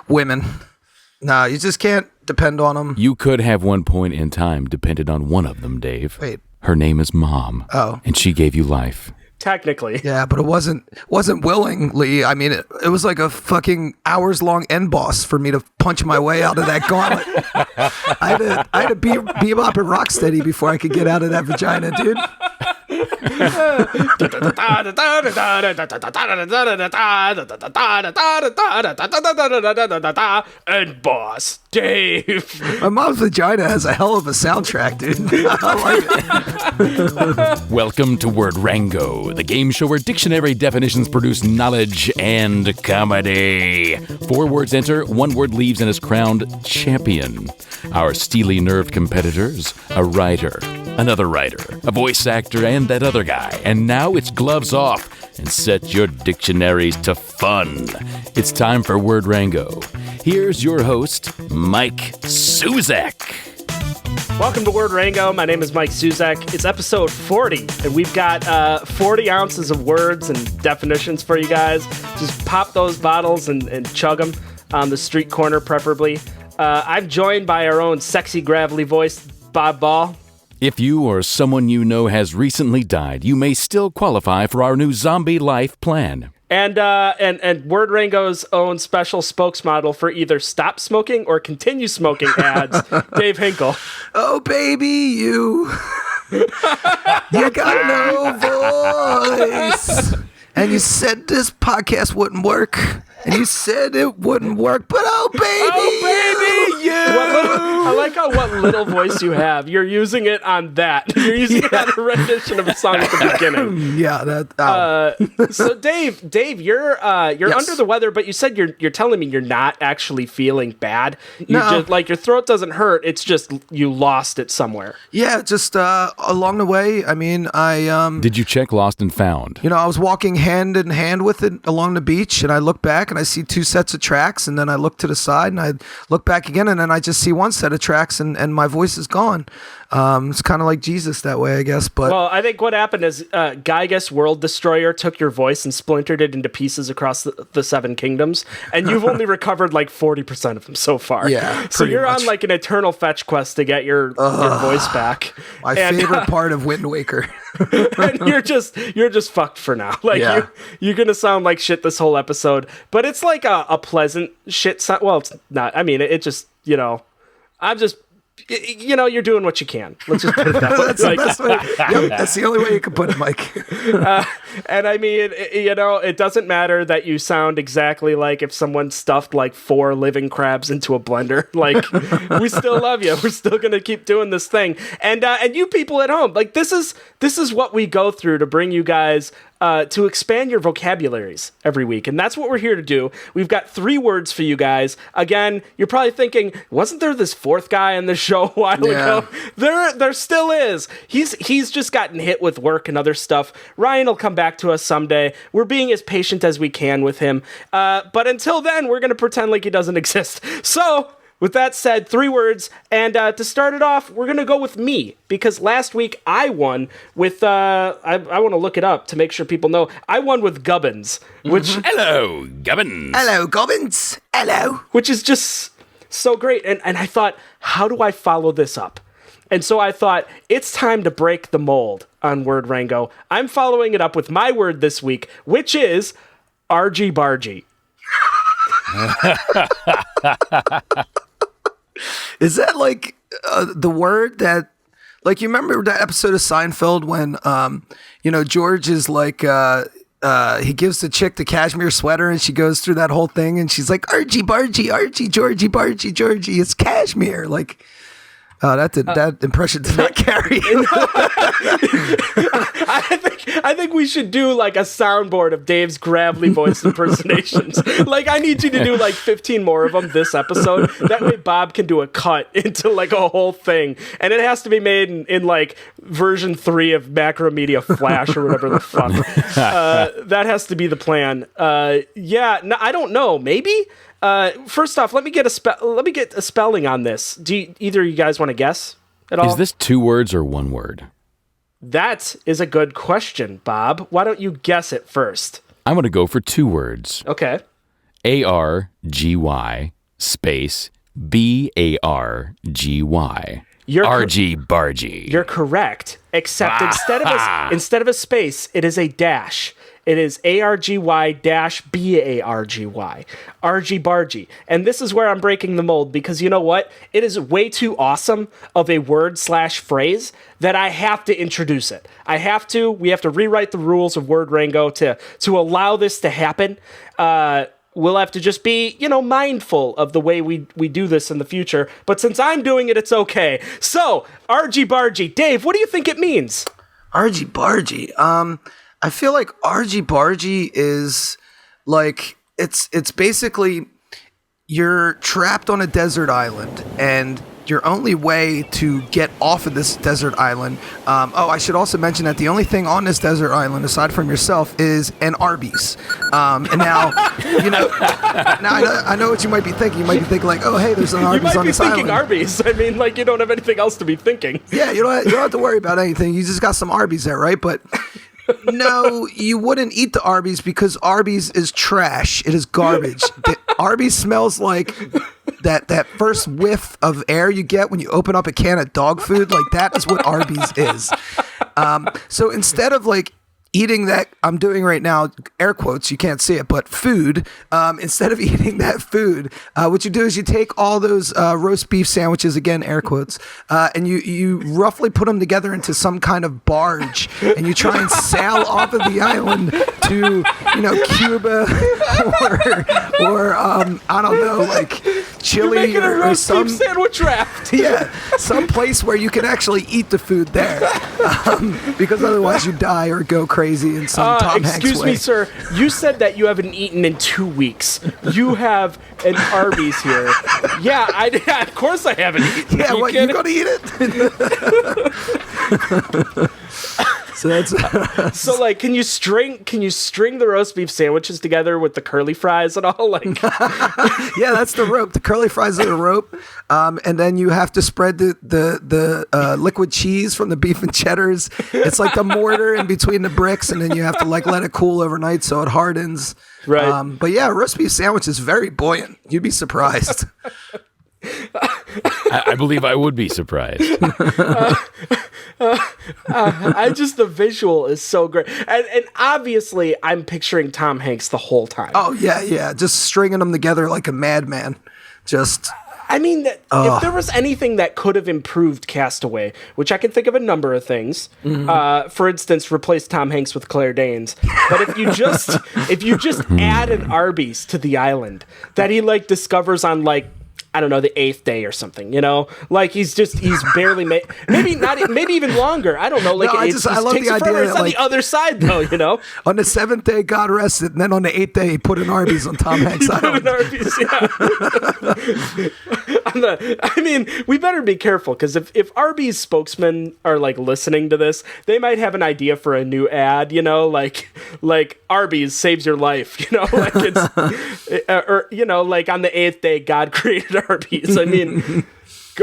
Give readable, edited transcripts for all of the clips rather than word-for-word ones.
Women. Nah, you just can't depend on them. You could have one point in time depended on one of them, Dave. Wait. Her name is Mom. Oh. And she gave you life. Technically. Yeah, but it wasn't willingly. I mean, it was like a fucking hours-long end boss for me to punch my way out of that gauntlet. I had to bebop and rocksteady before I could get out of that vagina, dude. And boss Dave. My mom's vagina has a hell of a soundtrack, dude. I like it. Welcome to Word Rango, the game show where dictionary definitions produce knowledge and comedy. 4 words enter, 1 word leaves and is crowned champion. Our steely-nerved competitors, a writer, another writer, a voice actor, and that other guy. And now it's gloves off and set your dictionaries to fun. It's time for Word Rango. Here's your host, Mike Suzak. Welcome to Word Rango. My name is Mike Suzak. It's episode 40, and we've got 40 ounces of words and definitions for you guys. Just pop those bottles and chug them on the street corner, preferably. I'm joined by our own sexy, gravelly voice, Bob Ball. If you or someone you know has recently died, you may still qualify for our new zombie life plan. And Word Rango's own special spokesmodel for either stop smoking or continue smoking ads, Dave Hinkle. Oh, baby, you got no voice. And you said this podcast wouldn't work. And you said it wouldn't work, but oh, baby, you. I like how what little voice you have. You're using it on that. You're using it on a rendition of a song at the beginning. Yeah, that. So Dave, you're Yes. under the weather, but you said you're telling me you're not actually feeling bad. You No. just like your throat doesn't hurt. It's just you lost it somewhere. Yeah, just along the way. I mean, Did you check Lost and Found? I was walking hand in hand with it along the beach, and I look back and I see 2 sets of tracks, and then I look to the side and I look back again, and then I just see 1 set of tracks, and my voice is gone. It's kind of like Jesus that way, I guess. But Well, I think what happened is Gygas World Destroyer took your voice and splintered it into pieces across the 7 kingdoms, and you've only recovered like 40% of them so far. Yeah, so pretty you're much. on like an eternal fetch quest to get your voice back. my favorite part of Wind Waker. And you're just fucked for now. Like Yeah. you're gonna sound like shit this whole episode, but it's like a pleasant shit sound. Well, it's not. I mean, it just I'm just. You're doing what you can. Let's just put it that way. That's the best way. Yep, that's the only way you can put it, Mike. And I mean, it doesn't matter that you sound exactly like if someone stuffed like 4 living crabs into a blender. Like, we still love you. We're still gonna keep doing this thing. And you people at home, like this is what we go through to bring you guys to expand your vocabularies every week. And that's what we're here to do. We've got 3 words for you guys. Again, you're probably thinking, wasn't there this 4th guy on the show a while ago? There still is. He's just gotten hit with work and other stuff. Ryan will come back to us someday. We're being as patient as we can with him. But until then, we're going to pretend like he doesn't exist. So, with that said, 3 words, and to start it off, we're going to go with me, because last week I won with, I want to look it up to make sure people know, I won with Gubbins, which... Hello, Gubbins. Hello, Gobbins. Hello. Which is just so great, and I thought, how do I follow this up? And so I thought, it's time to break the mold on Word Rango. I'm following it up with my word this week, which is argy-bargy. Is that like the word that, like, you remember that episode of Seinfeld when, George is like, he gives the chick the cashmere sweater and she goes through that whole thing and she's like, Archie, Bargy, Archie, Georgie, Bargy, Georgie, it's cashmere. Like, that impression did not carry. I think we should do like a soundboard of Dave's gravelly voice impersonations. Like, I need you to do like 15 more of them this episode. That way Bob can do a cut into like a whole thing. And it has to be made in like version 3 of Macromedia Flash or whatever the fuck. That has to be the plan. I don't know. Maybe? First off, let me get a spelling on this. Do either of you guys want to guess at all? Is this 2 words or 1 word? That is a good question, Bob. Why don't you guess it first? I'm going to go for 2 words. Okay. ARGY space BARGY. Argy bargy. You're correct, except instead of a space, it is a dash. It is ARGY dash BARGY. Argy bargy. And this is where I'm breaking the mold because you know what? It is way too awesome of a word/phrase that I have to introduce it. We have to rewrite the rules of Word Rango to allow this to happen. We'll have to just be, mindful of the way we do this in the future. But since I'm doing it, it's okay. So, argy bargy. Dave, what do you think it means? Argy bargy. I feel like argy bargy is like it's basically you're trapped on a desert island and your only way to get off of this desert island. I should also mention that the only thing on this desert island, aside from yourself, is an Arby's. And now, I know what you might be thinking. You might be thinking like, oh, hey, there's an Arby's on this island. You might be thinking Arby's. I mean, like, you don't have anything else to be thinking. Yeah, you don't have to worry about anything. You just got some Arby's there, right? But no, you wouldn't eat the Arby's because Arby's is trash. It is garbage. Arby's smells like that first whiff of air you get when you open up a can of dog food. Like that is what Arby's is. So instead of like eating that I'm doing right now, air quotes, you can't see it, but food, instead of eating that food, what you do is you take all those roast beef sandwiches, again, air quotes, and you roughly put them together into some kind of barge, and you try and sail off of the island to, Cuba or I don't know, like Chile or some beef sandwich raft. Yeah, some place where you can actually eat the food there, because otherwise you die or go crazy in some Tom Hanks way. Excuse me, sir. You said that you haven't eaten in 2 weeks. You have an Arby's here. Yeah, of course I haven't eaten. Yeah, you gonna eat it? So that's so like, can you string the roast beef sandwiches together with the curly fries and all? Like, yeah, that's the rope. The curly fries are the rope, and then you have to spread the liquid cheese from the beef and cheddars. It's like the mortar in between the bricks, and then you have to like let it cool overnight so it hardens. Right. But yeah, roast beef sandwich is very buoyant. You'd be surprised. I believe I would be surprised. The visual is so great. And obviously, I'm picturing Tom Hanks the whole time. Oh, yeah. Just stringing them together like a madman. Just... I mean, if there was anything that could have improved Castaway, which I can think of a number of things, for instance, replace Tom Hanks with Claire Danes. But if you just add an Arby's to the island that he like discovers on like, I don't know, the 8th day or something, like he's barely maybe even longer. I don't know. Like, no, I love the idea that, it's on the other side though, On the 7th day, God rested, and then on the 8th day, he put an Arby's on Tom Hanks' island. I mean, we better be careful because if Arby's spokesmen are like listening to this, they might have an idea for a new ad, like Arby's saves your life, like it's, or like on the 8th day, God created Arby's. I mean,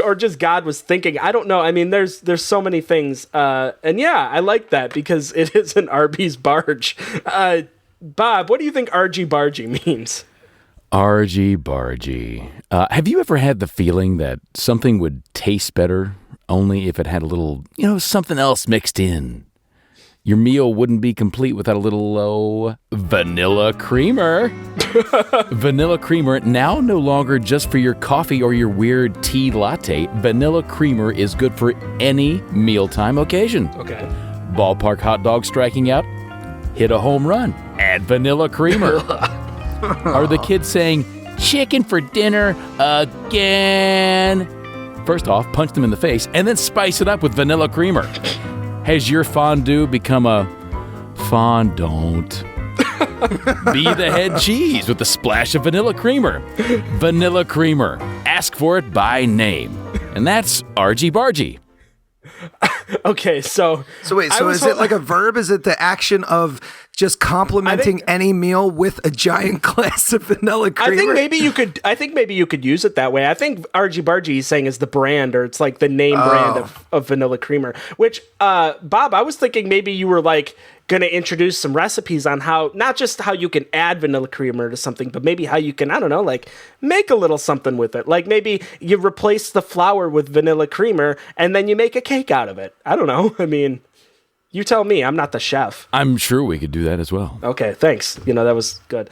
or just God was thinking. I don't know. I mean, there's so many things, and yeah, I like that because it is an Arby's barge. Bob, what do you think argy bargy means? Argy bargy. Have you ever had the feeling that something would taste better only if it had a little, something else mixed in? Your meal wouldn't be complete without a little vanilla creamer. Vanilla creamer, now no longer just for your coffee or your weird tea latte. Vanilla creamer is good for any mealtime occasion. Okay. Ballpark hot dog striking out? Hit a home run. Add vanilla creamer. Are the kids saying, chicken for dinner again? First off, punch them in the face and then spice it up with vanilla creamer. Has your fondue become a fondant? Be the head cheese with a splash of vanilla creamer. Vanilla creamer. Ask for it by name. And that's argy bargy. So Okay, wait, is it like a verb? Is it the action of just complimenting any meal with a giant glass of vanilla creamer. I think maybe you could use it that way. I think Argy Bargy is saying is the brand, or it's like the name brand of vanilla creamer. Which, Bob, I was thinking maybe you were like going to introduce some recipes on how, not just how you can add vanilla creamer to something, but maybe how you can, I don't know, like make a little something with it. Like maybe you replace the flour with vanilla creamer and then you make a cake out of it. I don't know. I mean, you tell me. I'm not the chef. I'm sure we could do that as well. Okay, thanks. That was good.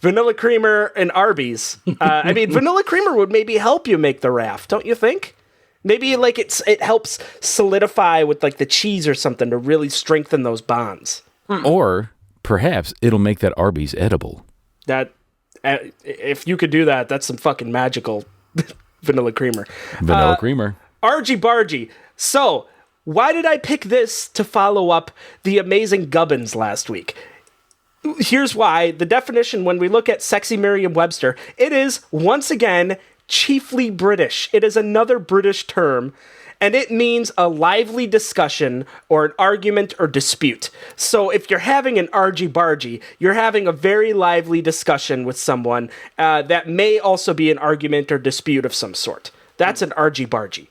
Vanilla creamer and Arby's. I mean, vanilla creamer would maybe help you make the raft, don't you think? Maybe like it helps solidify with like the cheese or something to really strengthen those bonds. Or perhaps it'll make that Arby's edible. That if you could do that, that's some fucking magical vanilla creamer. Vanilla creamer. Argy Bargy. So, why did I pick this to follow up the amazing Gubbins last week? Here's why. The definition, when we look at Sexy Merriam-Webster, it is, once again, chiefly British. It is another British term, and it means a lively discussion or an argument or dispute. So if you're having an argy-bargy, you're having a very lively discussion with someone that may also be an argument or dispute of some sort. That's an argy-bargy.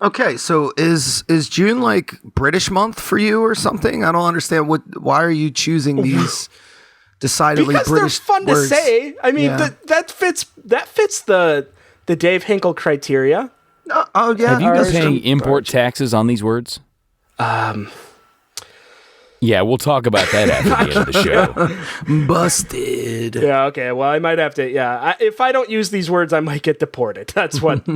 Okay, so is June like British month for you or something? I don't understand why are you choosing these decidedly because British they're fun words? to say. I mean, Yeah. that fits the Dave Hinkle criteria. Oh yeah. Have you been that's paying true. import taxes on these words? Yeah, we'll talk about that after the end of the show. Busted. Yeah, okay. Well, I might have to. Yeah, if I don't use these words, I might get deported. That's what.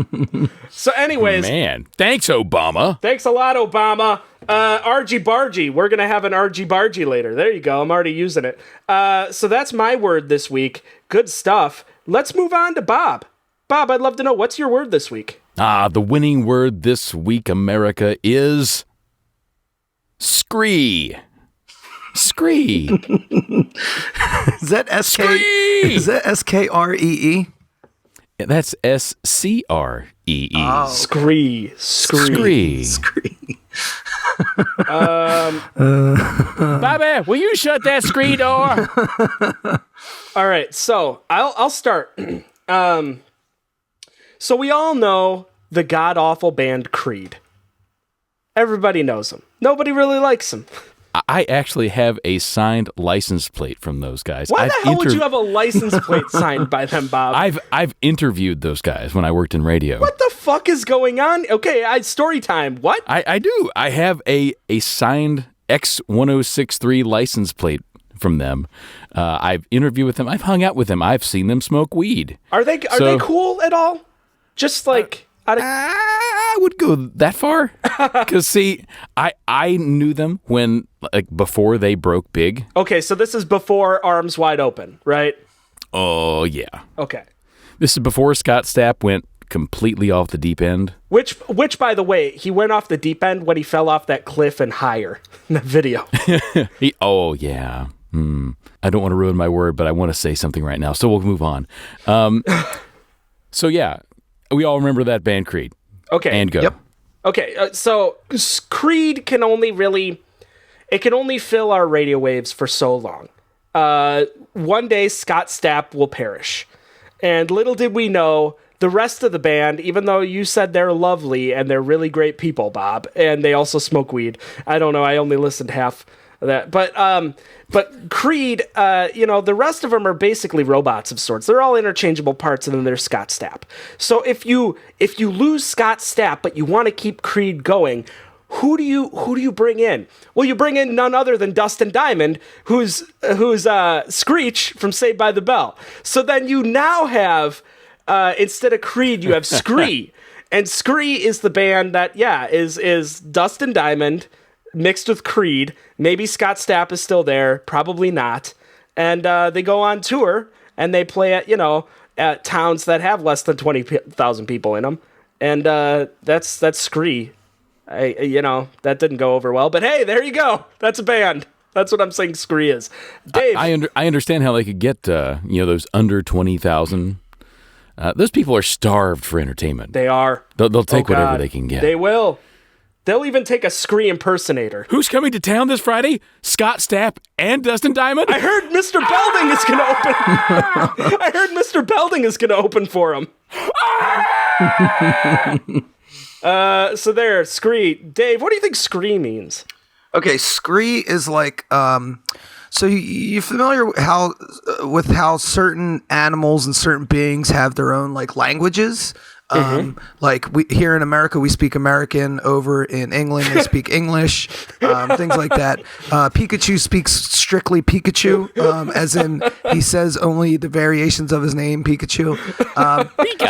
So, anyways, Man, thanks, Obama. thanks a lot, Obama. Argy Bargy. We're gonna have an Argy Bargy later. There you go. I'm already using it. So that's my word this week. Good stuff. Let's move on to Bob. Bob, I'd love to know, what's your word this week? The winning word this week, America, is scree. Scree. Is that SK? Scree! Is that SKREE? That's SCREE. Oh. Scree. Scree. Scree. Bobby, will you shut that scree door? All right, so I'll start. So we all know the god-awful band Creed. Everybody knows them. Nobody really likes them. I actually have a signed license plate from those guys. Why the hell would you have a license plate signed by them, Bob? I've interviewed those guys when I worked in radio. What the fuck is going on? Okay, story time. What? I do. I have a signed X1063 license plate from them. I've interviewed with them. I've hung out with them. I've seen them smoke weed. Are they cool at all? Just like I would go that far. Because see, I knew them when before they broke big. Okay, so this is before Arms Wide Open, right? Oh yeah. Okay. This is before Scott Stapp went completely off the deep end. Which, by the way, he went off the deep end when he fell off that cliff and higher in the video. Oh yeah. I don't want to ruin my word, but I want to say something right now, so we'll move on. So yeah, we all remember that band Creed. Okay. And go. Yep. Okay, so Creed can only fill our radio waves for so long. One day Scott Stapp will perish. And little did we know, the rest of the band, even though you said they're lovely and they're really great people, Bob, and they also smoke weed. I don't know, I only listened half of that. But Creed, the rest of them are basically robots of sorts. They're all interchangeable parts, and then there's Scott Stapp. So if you lose Scott Stapp, but you want to keep Creed going, who do you bring in? Well, you bring in none other than Dustin Diamond, who's Screech from Saved by the Bell. So then you now have instead of Creed, you have Scree, and Scree is the band that is Dustin Diamond mixed with Creed. Maybe Scott Stapp is still there, probably not. And they go on tour and they play at towns that have less than 20,000 people in them. And that's Scree. That didn't go over well, but hey, there you go. That's a band. That's what I'm saying Scree is. Dave. I understand how they could get those under 20,000. Those people are starved for entertainment. They are. They'll take whatever they can get. They will. They'll even take a Scree impersonator. Who's coming to town this Friday? Scott Stapp and Dustin Diamond? I heard Mr. Belding is going to open. I heard Mr. Belding is going to open for him. So there, Scree. Dave, what do you think Scree means? Okay, Scree is like, so you familiar with how certain animals and certain beings have their own like languages? Like we here in America, we speak American. Over in England, they speak English, things like that. Pikachu speaks strictly Pikachu, as in he says only the variations of his name, Pikachu.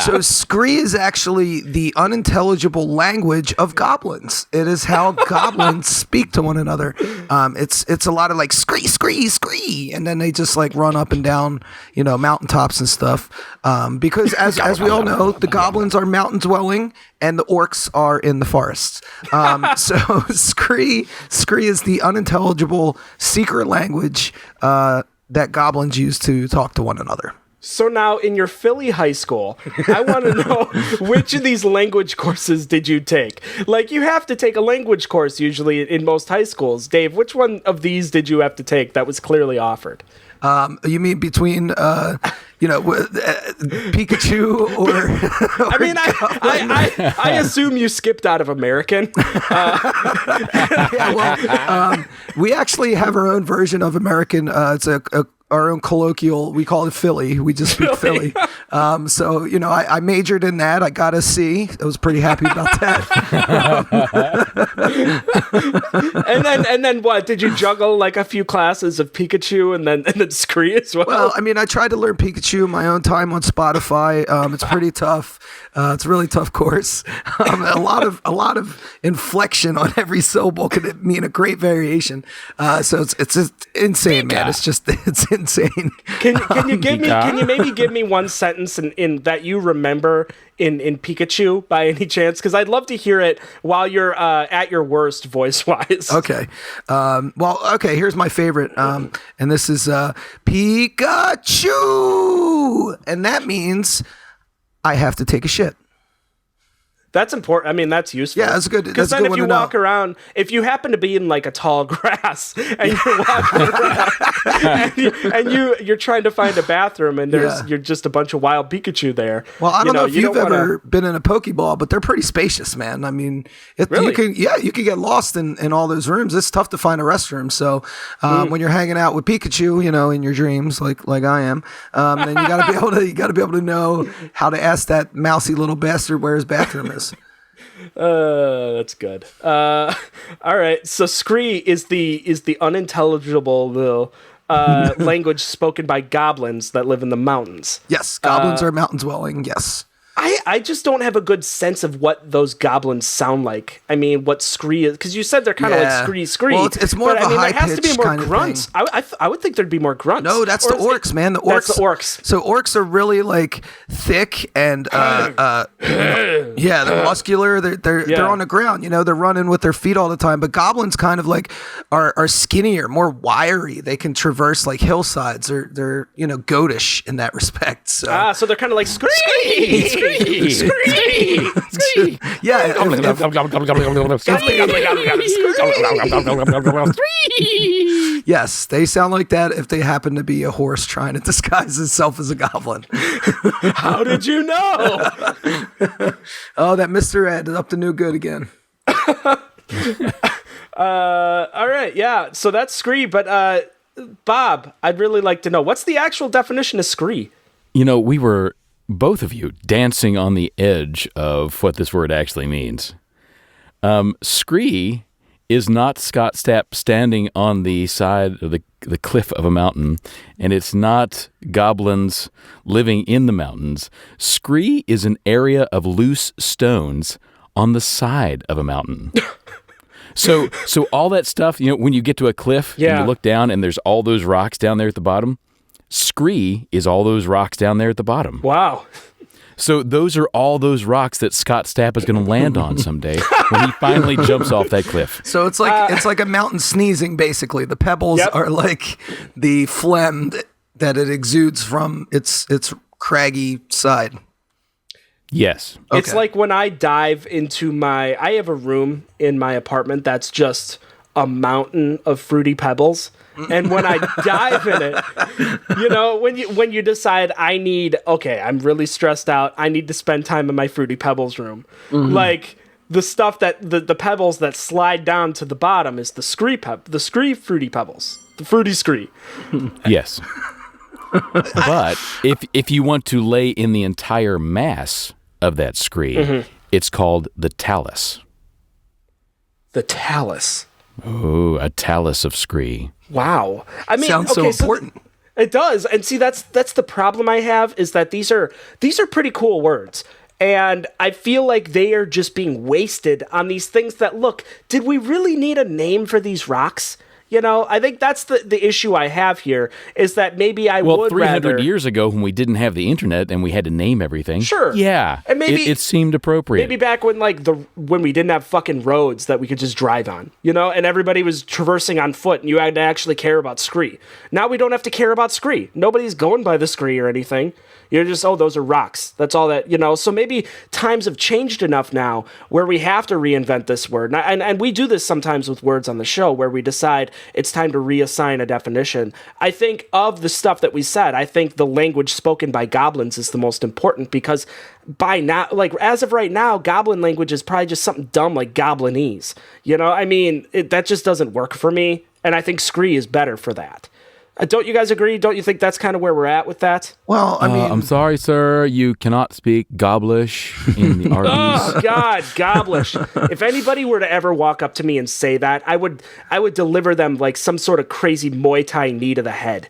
So Scree is actually the unintelligible language of goblins. It is how goblins speak to one another. It's a lot of like Scree, Scree, Scree, and then they just like run up and down, mountaintops and stuff. Because as we all know, the goblins are mountain dwelling and the orcs are in the forests. So Scree is the unintelligible secret language that goblins use to talk to one another. So now in your Philly high school, I want to know which of these language courses did you take? Like you have to take a language course usually in most high schools. Dave, which one of these did you have to take that was clearly offered? You mean between, Pikachu or I mean, I assume you skipped out of American. We actually have our own version of American. It's our own colloquial. We call it Philly. We just speak Philly. So, I majored in that. I got a C. I was pretty happy about that. And then what? Did you juggle like a few classes of Pikachu and then Scree as well? Well, I mean, I tried to learn Pikachu in my own time on Spotify. It's pretty tough. It's a really tough course. A lot of inflection on every syllable could mean a great variation. So it's just insane, man. It's insane. Can you maybe give me one sentence in that you remember in Pikachu by any chance? Because I'd love to hear it while you're at your worst voice wise. Okay. Here's my favorite. And this is Pikachu, and that means I have to take a shit. That's important. I mean, that's useful. Yeah, that's good. Because then if you walk around, if you happen to be in like a tall grass and you're walking around and you're trying to find a bathroom and you're just a bunch of wild Pikachu there. Well, I don't know if you've ever been in a Pokeball, but they're pretty spacious, man. I mean, really? you can get lost in all those rooms. It's tough to find a restroom. So when you're hanging out with Pikachu, in your dreams, like I am, then you got to be able to know how to ask that mousy little bastard where his bathroom is. That's good. All right. So Scree is the unintelligible little language spoken by goblins that live in the mountains. Yes, goblins are mountain dwelling. Yes. I just don't have a good sense of what those goblins sound like. I mean, what Scree is, because you said they're kind of like Scree. Well, it's more of a high pitch kind of thing. There has to be more grunts. I would think there'd be more grunts. No, that's the orcs, man. That's the orcs. So orcs are really like thick and they're muscular. They're on the ground. They're running with their feet all the time. But goblins kind of like are skinnier, more wiry. They can traverse like hillsides. They're goatish in that respect. So so they're kind of like Scree. Scree! Yeah. Yes, they sound like that if they happen to be a horse trying to disguise itself as a goblin. How did you know? Oh, that Mr. Ed is up to no good again. All right, yeah. So that's Scree, but Bob, I'd really like to know, what's the actual definition of Scree? We were, both of you, dancing on the edge of what this word actually means. Scree is not Scott Stapp standing on the side of the cliff of a mountain, and it's not goblins living in the mountains. Scree is an area of loose stones on the side of a mountain. So all that stuff, when you get to a cliff and you look down and there's all those rocks down there at the bottom, Scree is all those rocks down there at the bottom. Wow. So those are all those rocks that Scott Stapp is going to land on someday when he finally jumps off that cliff. So it's like a mountain sneezing, basically. The pebbles are like the phlegm that it exudes from its craggy side. Yes. It's Okay. like when I dive into I have a room in my apartment that's just a mountain of Fruity Pebbles. And when I dive in it, when you decide I'm really stressed out, I need to spend time in my Fruity Pebbles room. Like the stuff that the pebbles that slide down to the bottom is the scree Fruity Pebbles. The Fruity Scree. Yes. But if you want to lay in the entire mass of that scree, it's called the talus. The talus. Oh, a talus of scree. Wow. I mean, Sounds so important. It does. And see, that's the problem I have is that these are pretty cool words. And I feel like they are just being wasted on these things that, look, did we really need a name for these rocks? I think that's the issue I have here is that maybe I would 300 rather... years ago when we didn't have the internet and we had to name everything. Sure. Yeah. And maybe it seemed appropriate. Maybe back when when we didn't have fucking roads that we could just drive on, and everybody was traversing on foot and you had to actually care about scree. Now we don't have to care about scree. Nobody's going by the scree or anything. You're just, those are rocks. That's all that, So maybe times have changed enough now where we have to reinvent this word. And we do this sometimes with words on the show where we decide it's time to reassign a definition. I think of the stuff that we said, I think the language spoken by goblins is the most important because by now, as of right now, goblin language is probably just something dumb like goblinese. That just doesn't work for me. And I think scree is better for that. Don't you guys agree? Don't you think that's kind of where we're at with that? Well, I mean... I'm sorry, sir. You cannot speak Goblish in the Arby's. Oh, God, Goblish. If anybody were to ever walk up to me and say that, I would deliver them like some sort of crazy Muay Thai knee to the head.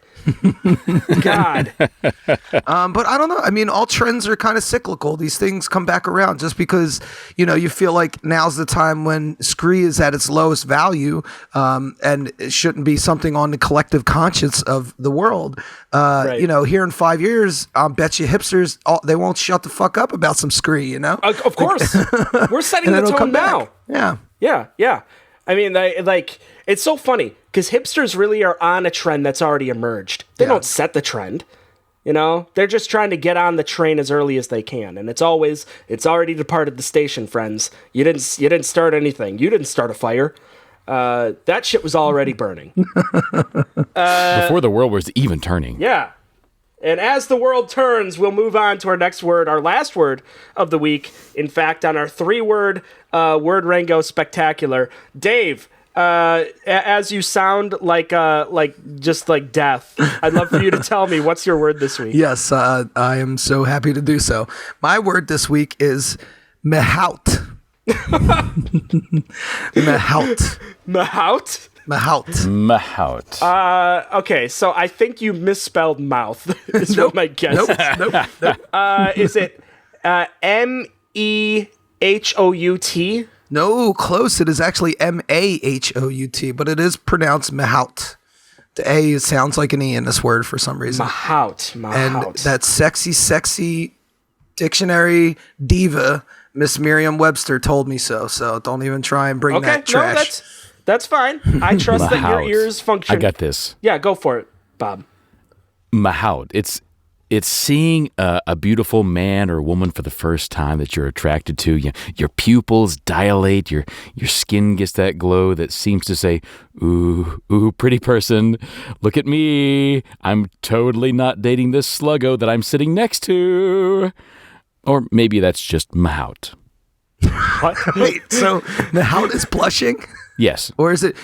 God. But I don't know. I mean, all trends are kind of cyclical. These things come back around just because, you feel like now's the time when scree is at its lowest value, and it shouldn't be something on the collective conscience of the world. Right. Here in 5 years, I'll bet you hipsters, they won't shut the fuck up about some scree, Of course. We're setting the tone now. Yeah. Yeah. I mean, it's so funny because hipsters really are on a trend that's already emerged. They don't set the trend. They're just trying to get on the train as early as they can. And it's already departed the station, friends. You didn't start anything. You didn't start a fire. That shit was already burning. Before the world was even turning. Yeah. And as the world turns, we'll move on to our next word, our last word of the week. In fact, on our 3-word word Rango spectacular. Dave, as you sound like death, I'd love for you to tell me what's your word this week. Yes, I am so happy to do so. My word this week is mehout. Mehout. Mahout? Mahout. Mahout. Okay, so I think you misspelled mouth, is what my guess is. Nope. Is it M-E-H-O-U-T? No, close. It is actually M-A-H-O-U-T, but it is pronounced mehout. The A sounds like an E in this word for some reason. Mahout. And that sexy dictionary diva, Miss Merriam-Webster, told me so. So don't even try and bring that trash. No, that's fine. I trust that your Mahout. ears function. I got this. Yeah, go for it, Bob. Mahout. It's seeing a beautiful man or woman for the first time that you're attracted to. Your pupils dilate. Your skin gets that glow that seems to say, ooh, pretty person. Look at me. I'm totally not dating this sluggo that I'm sitting next to. Or maybe that's just Mahout. What? Wait, so mehout is blushing? Yes. Or is it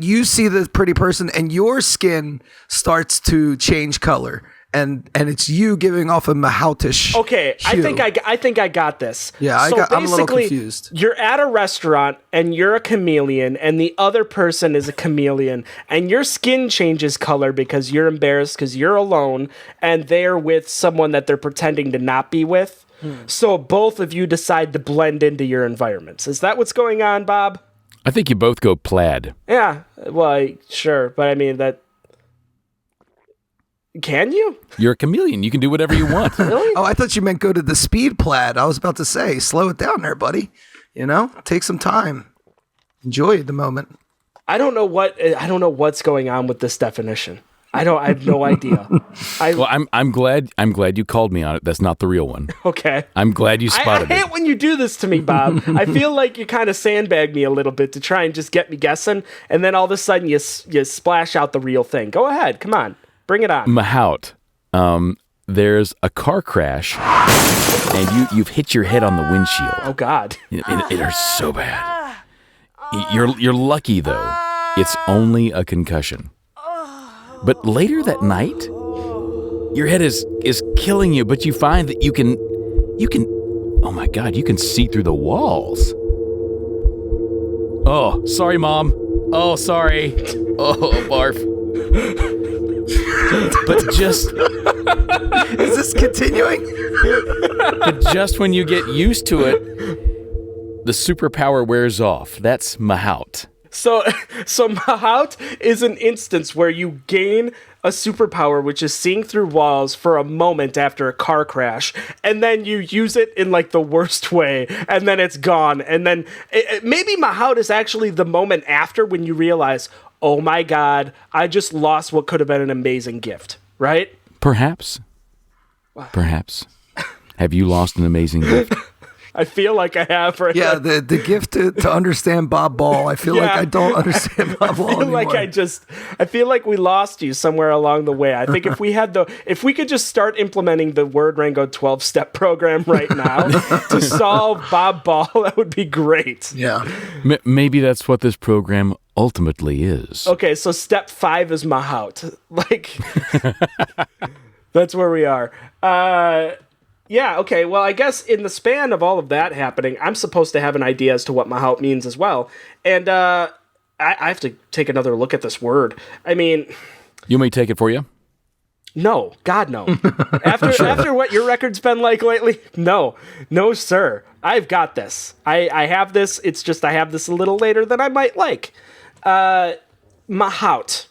you see the pretty person and your skin starts to change color? And it's you giving off a mahoutish Okay, hue. I think I got this. Yeah, I'm a little confused. You're at a restaurant and you're a chameleon and the other person is a chameleon and your skin changes color because you're embarrassed because you're alone and they're with someone that they're pretending to not be with. So both of you decide to blend into your environments. Is that what's going on, Bob? I think you both go plaid. Yeah, well, sure, but I mean that. Can you? You're a chameleon. You can do whatever you want. Really? Oh, I thought you meant go to the speed plaid. I was about to say, slow it down there, buddy. Take some time. Enjoy the moment. I don't know what's going on with this definition. I have no idea. Well, I'm glad you called me on it. That's not the real one. Okay. I'm glad you I spotted hate it. when you do this to me, Bob. I feel like you kind of sandbag me a little bit to try and just get me guessing, and then all of a sudden you splash out the real thing. Go ahead. Come on. Bring it on. Mahout. There's a car crash, and you've hit your head on the windshield. Oh, God. It hurts so bad. You're lucky, though. It's only a concussion. But later that night, your head is killing you, but you find that you can, oh my God, you can see through the walls. Oh, sorry, Mom. Oh, sorry. Oh, barf. But just... Is this continuing? But just when you get used to it, the superpower wears off. That's Mahout. So Mahout is an instance where you gain a superpower, which is seeing through walls for a moment after a car crash, and then you use it in like the worst way, and then it's gone. And then maybe Mahout is actually the moment after when you realize, oh my God, I just lost what could have been an amazing gift, right? Perhaps. Have you lost an amazing gift? I feel like I have. Right Yeah, the gift to understand Bob Ball. I feel like I don't understand Bob Ball anymore. I feel like we lost you somewhere along the way. I think if we could just start implementing the Word Rango 12-step program right now to solve Bob Ball, that would be great. Yeah. Maybe that's what this program ultimately is. Okay, so step 5 is Mahout. Like, that's where we are. Yeah, okay, well, I guess in the span of all of that happening, I'm supposed to have an idea as to what Mahout means as well. And I have to take another look at this word. I mean... You may take it for you? No, God, no. After what your record's been like lately, no, sir. I've got this. I have this. It's just I have this a little later than I might like. Mahout.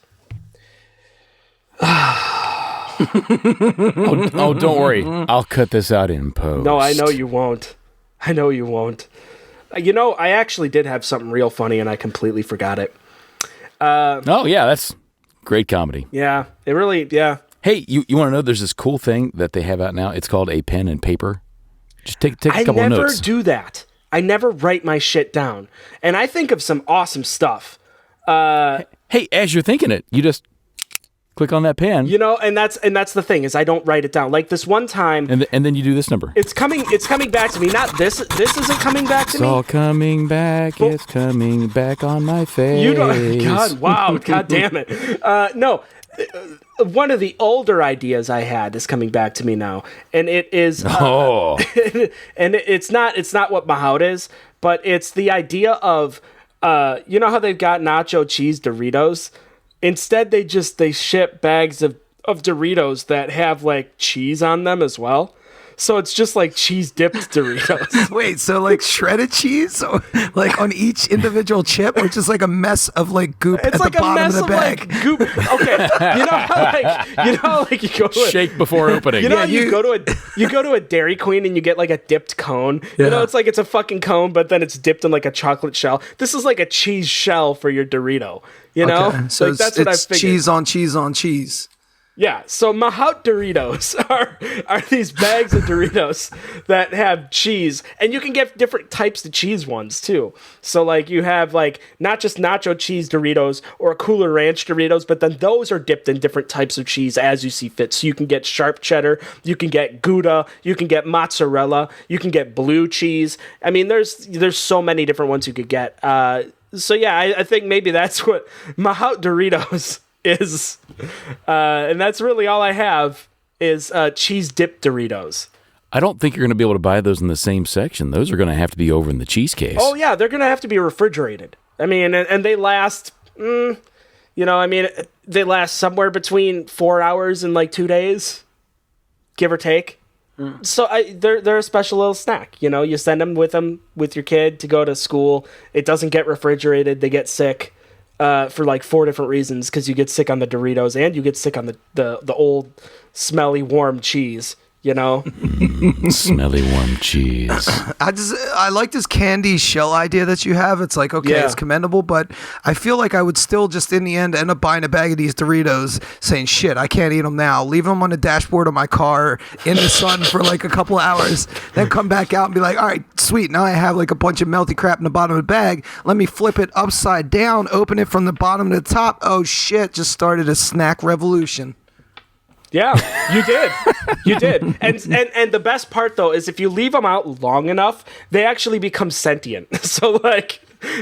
Oh, don't worry. I'll cut this out in post. No, I know you won't. You know, I actually did have something real funny, and I completely forgot it. Oh, yeah, that's great comedy. Yeah, it really, yeah. Hey, you want to know there's this cool thing that they have out now? It's called a pen and paper. Just take a couple of notes. I never do that. I never write my shit down. And I think of some awesome stuff. Hey, as you're thinking it, you just... click on that pen. You know, and that's the thing is I don't write it down. Like this one time, and then you do this number. It's coming back to me. Not this. This isn't coming back to me. It's all coming back. It's coming back on my face. You don't. God, wow. God damn it. No. One of the older ideas I had is coming back to me now, and it is. And it's not what Mahout is, but it's the idea of, you know how they've got nacho cheese Doritos. Instead, they ship bags of Doritos that have, like, cheese on them as well. So it's just, like, cheese-dipped Doritos. Wait, so, like, shredded cheese? Like, on each individual chip? Or just, like, a mess of, like, goop it's at like the bottom of the bag? Like, goop. Okay, you know, like, you go to shake before opening. You know, you go to a Dairy Queen and you get, like, a dipped cone. Yeah. You know, it's like it's a fucking cone, but then it's dipped in, like, a chocolate shell. This is like a cheese shell for your Dorito. You know? Okay. So like, that's what I figured. Cheese on cheese on cheese. Yeah, so Mahout Doritos are these bags of Doritos that have cheese, and you can get different types of cheese ones too. So like you have like not just nacho cheese Doritos or Cooler Ranch Doritos, but then those are dipped in different types of cheese as you see fit. So you can get sharp cheddar, you can get Gouda, you can get mozzarella, you can get blue cheese. I mean, there's so many different ones you could get. So yeah, I think maybe that's what Mahout Doritos is, and that's really all I have is cheese dipped Doritos. I don't think you're going to be able to buy those in the same section. Those are going to have to be over in the cheese case. Oh yeah, they're going to have to be refrigerated. I mean, and they last, you know, I mean, they last somewhere between 4 hours and like 2 days, give or take. So they're a special little snack. You know, you send them with your kid to go to school. It doesn't get refrigerated. They get sick for like 4 different reasons, because you get sick on the Doritos and you get sick on the old smelly warm cheese. you know? Smelly warm cheese. I like this candy shell idea that you have. It's like, okay, Yeah. it's commendable, but I feel like I would still just in the end end up buying a bag of these Doritos saying, shit, I can't eat them now. Leave them on the dashboard of my car in the sun for like a couple hours, then come back out and be like, all right, sweet. Now I have like a bunch of melty crap in the bottom of the bag. Let me flip it upside down, open it from the bottom to the top. Oh shit, just started a snack revolution. Yeah, you did. You did. And the best part though is if you leave them out long enough, they actually become sentient. So like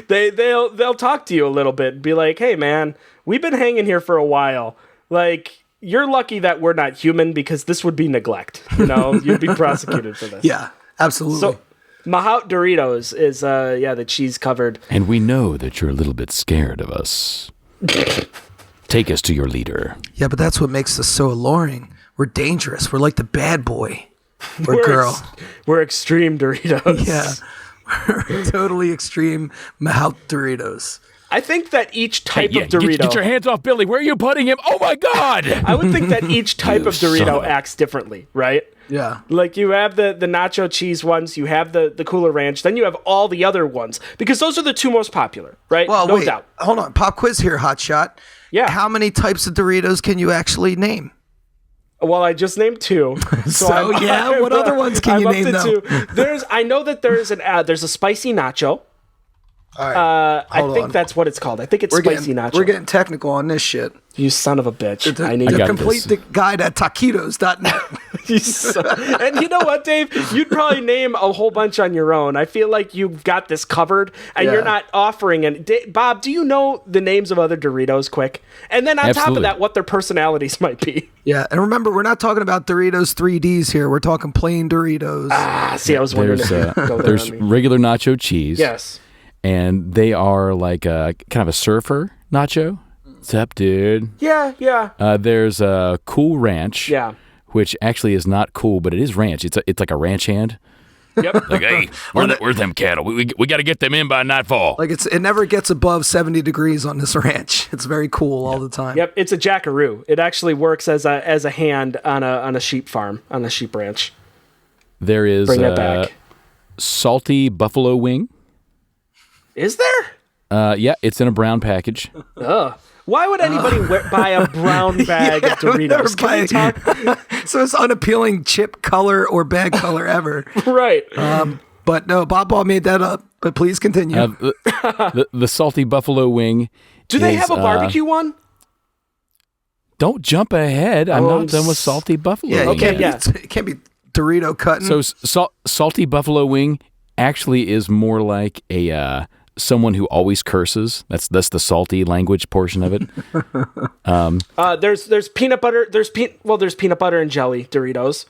they'll talk to you a little bit and be like, "Hey man, we've been hanging here for a while. Like you're lucky that we're not human because this would be neglect. You know, you'd be prosecuted for this." Yeah, absolutely. So Mahout Doritos is the cheese covered. And we know that you're a little bit scared of us. Take us to your leader. Yeah, but that's what makes us so alluring. We're dangerous. We're like the bad boy or girl. We're extreme Doritos. Yeah. We're totally extreme Mahout Doritos. I think that each type of Get Dorito... your hands off Billy. Where are you putting him? Oh, my God. I would think that each type of son Dorito of a- acts differently, right? Yeah. Like you have the nacho cheese ones, you have the Cooler Ranch, then you have all the other ones. Because those are the two most popular, right? Well, no wait. doubt. Hold on. Pop quiz here, Hotshot. Yeah. How many types of Doritos can you actually name? Well, I just named two. So, yeah, what other ones can I'm you up name, to though? two. I know that there's there's a spicy nacho. All right. I think on. that's what it's called. I think it's spicy nacho. We're getting technical on this shit. You son of a bitch. I need The got complete this. guide at taquitos.net. And you know what, Dave? You'd probably name a whole bunch on your own. I feel like you've got this covered, and Yeah. you're not offering any. Bob, do you know the names of other Doritos quick? And then on top of Absolutely. that, what their personalities might be. Yeah, and remember, we're not talking about Doritos 3Ds here. We're talking plain Doritos. See, I was wondering There's if you'd go there there's on me. regular nacho cheese. Yes. And they are like a kind of a surfer nacho. What's up, dude? Yeah. There's a Cool Ranch. Yeah. Which actually is not cool, but it is ranch. It's like a ranch hand. Yep. Like, hey, where's them cattle? We got to get them in by nightfall. Like it never gets above 70 degrees on this ranch. It's very cool all the time. Yep, it's a jackaroo. It actually works as a hand on a sheep farm, on a sheep ranch. There is Bring that back. salty buffalo wing. Is there? Yeah, it's in a brown package. Ugh. Why would anybody buy a brown bag of I would never Doritos? Can we talk? So it's unappealing chip color or bag color ever. Right. But no, Bob Ball made that up. But please continue. The salty buffalo wing. Do they is, have a barbecue one? Don't jump ahead. I'm Oh, not done with salty buffalo yeah, wing. okay, yet. yeah. It can't be Dorito cutting. So salty buffalo wing actually is more like a someone who always curses. That's the salty language portion of it. There's peanut butter. There's peanut butter and jelly Doritos,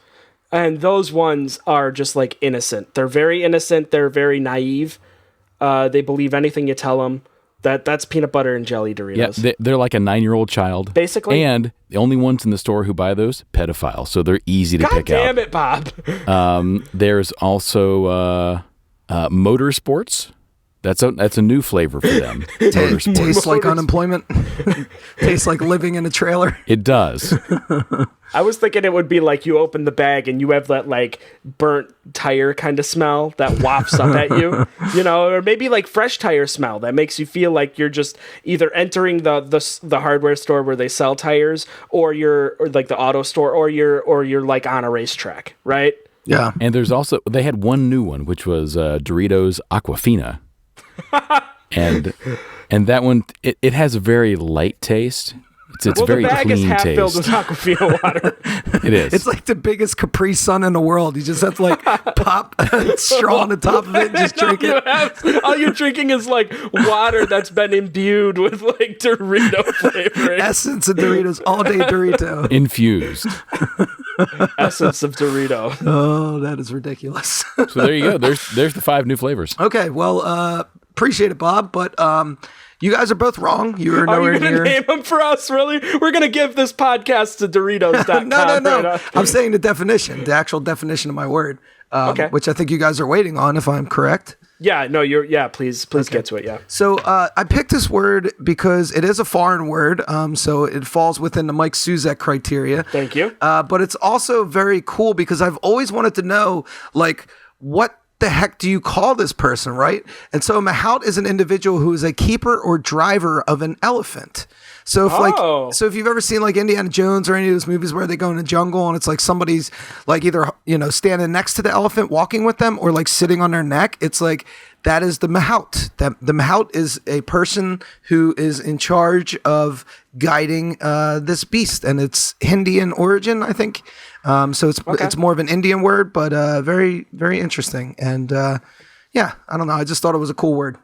and those ones are just like innocent. They're very innocent. They're very naive. They believe anything you tell them. That's peanut butter and jelly Doritos. Yeah, they're like a 9-year-old child, Basically. And the only ones in the store who buy those, pedophiles. So they're easy to God pick damn out. it, Bob. There's also motorsports. That's a new flavor for them. Motorsports. Tastes like unemployment. Tastes like living in a trailer. It does. I was thinking it would be like you open the bag and you have that like burnt tire kind of smell that wafts up at you, you know, or maybe like fresh tire smell that makes you feel like you're just either entering the hardware store where they sell tires, or like the auto store, or you're like on a racetrack, right? Yeah. And they had one new one, which was Doritos Aquafina. and that one, it has a very light taste. It's Well, very the bag clean is half taste. filled with Aquafina water. It is. It's like the biggest Capri Sun in the world. You just have to like pop a straw on the top of it and just drink it. All you're drinking is like water that's been imbued with like Dorito flavoring. Essence of Doritos, all day Dorito. infused. Essence of Dorito. Oh, that is ridiculous. So there you go. There's the 5 new flavors. Okay, well, appreciate it, Bob, but you guys are both wrong. You are Are nowhere you going to near. name them for us, really? We're going to give this podcast to Doritos.com. No. right? I'm saying the definition, the actual definition of my word, Okay. which I think you guys are waiting on, if I'm correct. Yeah, no, please get to it, yeah. So I picked this word because it is a foreign word, so it falls within the Mike Suzak criteria. Thank you. But it's also very cool because I've always wanted to know, like, what the heck do you call this person, right? And so a mahout is an individual who is a keeper or driver of an elephant. So if you've ever seen like Indiana Jones or any of those movies where they go in the jungle and it's like somebody's like either, standing next to the elephant walking with them or like sitting on their neck, it's like that is the mahout. The mahout is a person who is in charge of guiding this beast, and it's Hindi in origin, I think. So it's more of an Indian word, but very, very interesting. And I don't know. I just thought it was a cool word.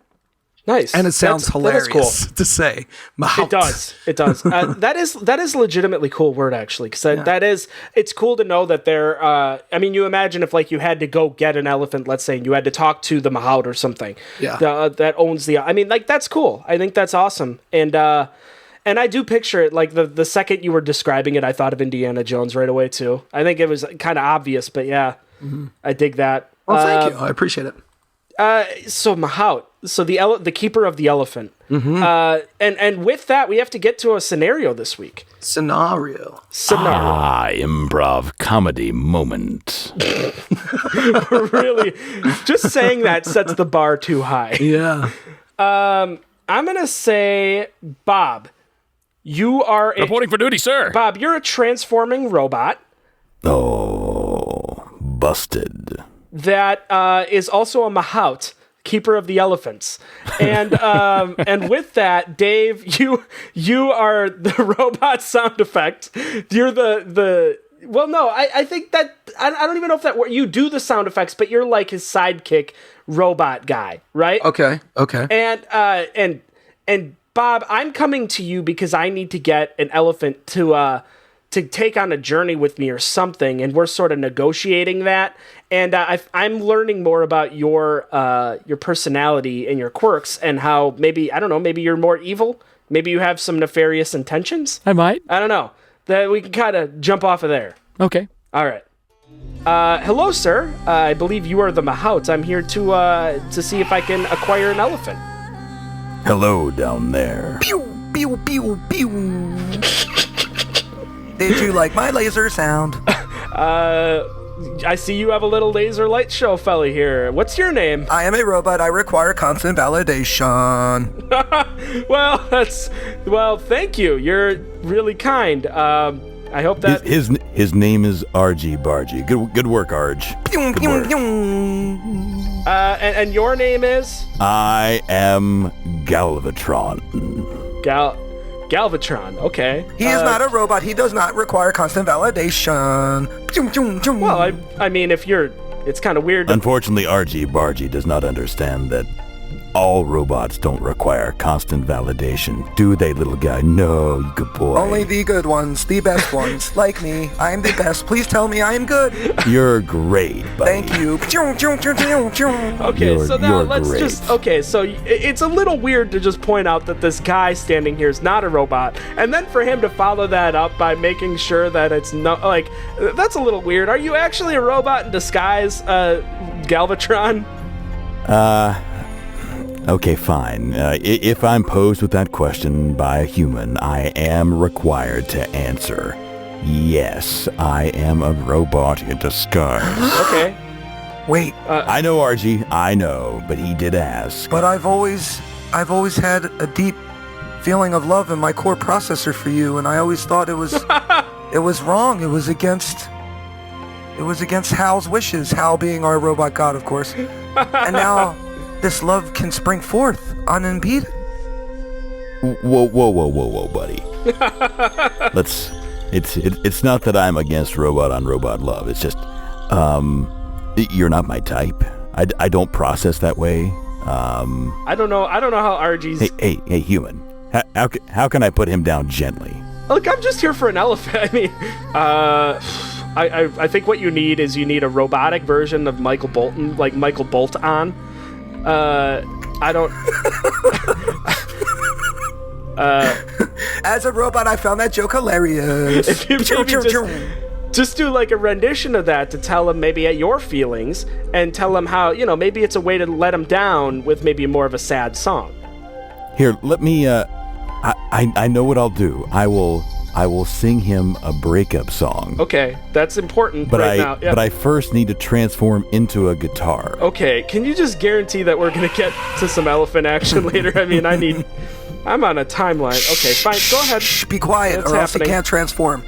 Nice. And it sounds hilarious cool to say. Mahout. It does. That is a legitimately cool word, actually. Because it's cool to know that they're, you imagine if like you had to go get an elephant, let's say, and you had to talk to the mahout or something. Yeah. That owns that's cool. I think that's awesome. And I do picture it, like the second you were describing it, I thought of Indiana Jones right away too. I think it was kind of obvious, but yeah, I dig that. Well, thank you. I appreciate it. So mahout, so the keeper of the elephant, and with that we have to get to a scenario this week. Scenario. Improv comedy moment. Really, just saying that sets the bar too high. Yeah. I'm gonna say, Bob, you are reporting for duty, sir. Bob, you're a transforming robot. Oh, busted. That is also a mahout, keeper of the elephants, and with that, Dave, you are the robot sound effect. You're the well, no, I think that I don't even know if that you do the sound effects, but you're like his sidekick robot guy, right? Okay. And Bob, I'm coming to you because I need to get an elephant to take on a journey with me or something, and we're sort of negotiating that. And I'm learning more about your personality and your quirks, and how maybe you're more evil. Maybe you have some nefarious intentions. I might. I don't know. That we can kind of jump off of there. Okay. All right. Hello, sir. I believe you are the mahout. I'm here to see if I can acquire an elephant. Hello down there. Pew, pew, pew, pew. Did you like my laser sound? I see you have a little laser light show fella here. What's your name? I am a robot. I require constant validation. Well, thank you. You're really kind. I hope that his name is RG Bargy. Good work, Arj. And your name is? I am Galvatron. Galvatron, okay. He is not a robot. He does not require constant validation. Well, I mean, it's kind of weird. Unfortunately, RG Bargy does not understand that all robots don't require constant validation. Do they, little guy? No, you good boy. Only the good ones, the best ones, like me. I am the best. Please tell me I am good. You're great, buddy. Thank you. Okay, so now let's great. so it's a little weird to just point out that this guy standing here is not a robot, and then for him to follow that up by making sure that it's not, like, that's a little weird. Are you actually a robot in disguise, Galvatron? Okay, fine. If I'm posed with that question by a human, I am required to answer. Yes, I am a robot in disguise. Okay. Wait. I know, RG. I know, but he did ask. But I've always had a deep feeling of love in my core processor for you, and I always thought it was wrong. It was against Hal's wishes. Hal being our robot god, of course. And now this love can spring forth unimpeded. Whoa, buddy. It's not that I'm against robot on robot love. It's just, you're not my type. I don't process that way. I don't know how RG's. Hey, human. How can I put him down gently? Look, I'm just here for an elephant. I mean, I think what you need is a robotic version of Michael Bolton, like Michael Bolt-on. I don't. As a robot, I found that joke hilarious. If you just do like a rendition of that to tell him maybe your feelings and tell him how, maybe it's a way to let him down with maybe more of a sad song. Here, let me, I know what I'll do. I will sing him a breakup song. Okay, that's important now. Yeah. But I first need to transform into a guitar. Okay, can you just guarantee that we're going to get to some elephant action later? I mean, I'm on a timeline. Okay, fine, go ahead. Shh, be quiet, or else he can't transform.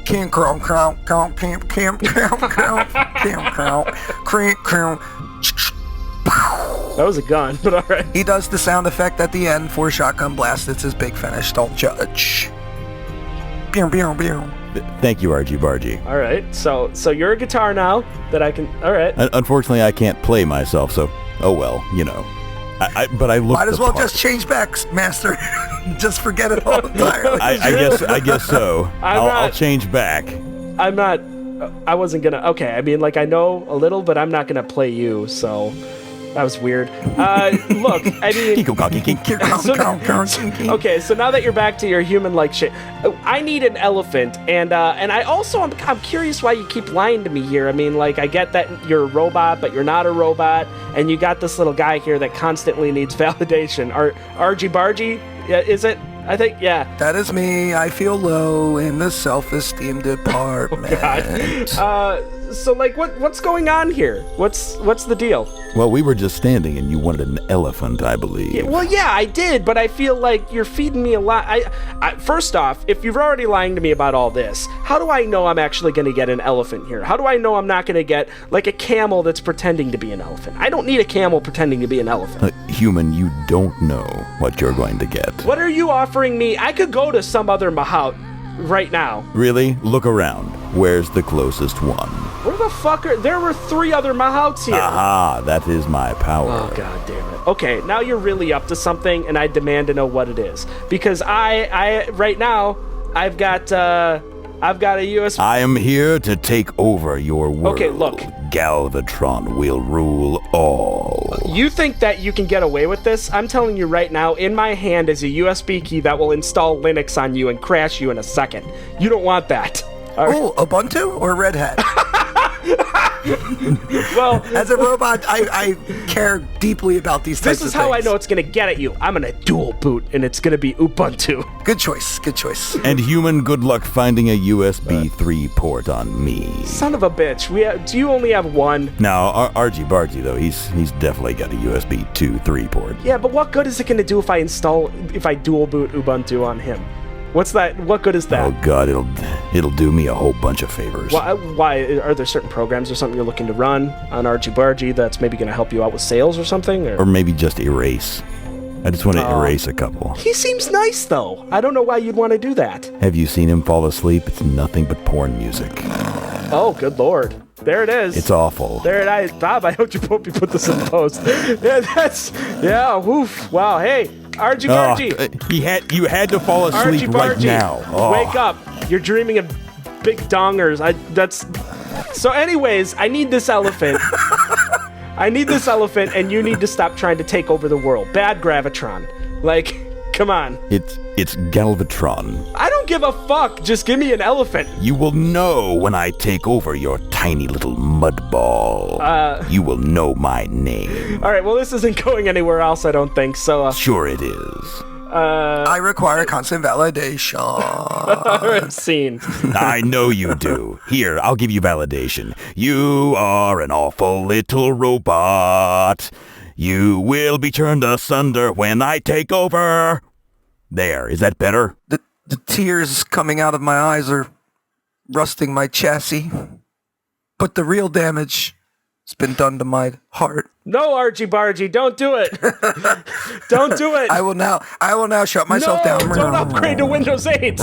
Can't crown, can't crown. That was a gun, but all right. He does the sound effect at the end for shotgun blast. It's his big finish. Don't judge. Thank you, Argy Bargy. All right, so you're a guitar now that I can. All right. Unfortunately, I can't play myself, so oh well, But I look. Might as well just change back, Master. Just forget it all entirely. I guess so. I'll change back. I'm not. I wasn't gonna. Okay, I mean, I know a little, but I'm not gonna play you. So that was weird. Look, I mean. Okay, so now that you're back to your human-like shit, I need an elephant, and I also I'm curious why you keep lying to me here. I mean, I get that you're a robot, but you're not a robot, and you got this little guy here that constantly needs validation. Argy Bargy, is it? I think, yeah. That is me. I feel low in the self-esteem department. Oh, God. So, what's going on here? What's the deal? Well, we were just standing, and you wanted an elephant, I believe. Yeah, I did, but I feel like you're feeding me a lot. First off, if you're already lying to me about all this, how do I know I'm actually going to get an elephant here? How do I know I'm not going to get, a camel that's pretending to be an elephant? I don't need a camel pretending to be an elephant. Human, you don't know what you're going to get. What are you offering me? I could go to some other mahout right now. Really? Look around. Where's the closest one? Where the fuck there were 3 other mahouts here. Aha, that is my power. Oh, God damn it. Okay, now you're really up to something, and I demand to know what it is. Because I right now, I've got a USB. I am here to take over your world. Okay, look. Galvatron will rule all. You think that you can get away with this? I'm telling you right now, in my hand is a USB key that will install Linux on you and crash you in a second. You don't want that. Oh, Ubuntu or Red Hat? Well, as a robot, I care deeply about these types of things. This is how I know it's going to get at you. I'm going to dual boot, and it's going to be Ubuntu. Good choice. And human, good luck finding a USB 3 port on me. Son of a bitch. Do you only have one? No, Argy Bargy, though, he's definitely got a USB 2.3 port. Yeah, but what good is it going to do if I dual boot Ubuntu on him? What's that? What good is that? Oh God, it'll do me a whole bunch of favors. Why are there certain programs or something you're looking to run on Argy Bargy that's maybe going to help you out with sales or something? Or maybe just erase. I just want to erase a couple. He seems nice though. I don't know why you'd want to do that. Have you seen him fall asleep? It's nothing but porn music. Oh, good Lord. There it is. It's awful. There it is. Bob, I hope you put this in post. Yeah, woof. Wow, hey. Argy Bargy. You had to fall asleep right now. Oh. Wake up. You're dreaming of big dongers. So anyways, I need this elephant. And you need to stop trying to take over the world. Bad Galvatron. Come on. It's Galvatron. I don't give a fuck. Just give me an elephant. You will know when I take over your tiny little mud ball. You will know my name. All right, well, this isn't going anywhere else, I don't think, so... Sure it is. I require constant validation. All right, scene. I know you do. Here, I'll give you validation. You are an awful little robot. You will be turned asunder when I take over. There, is that better? The tears coming out of my eyes are rusting my chassis. But the real damage has been done to my heart. No, Argy Bargy, don't do it. Don't do it. I will now shut myself down. Don't upgrade to Windows 8.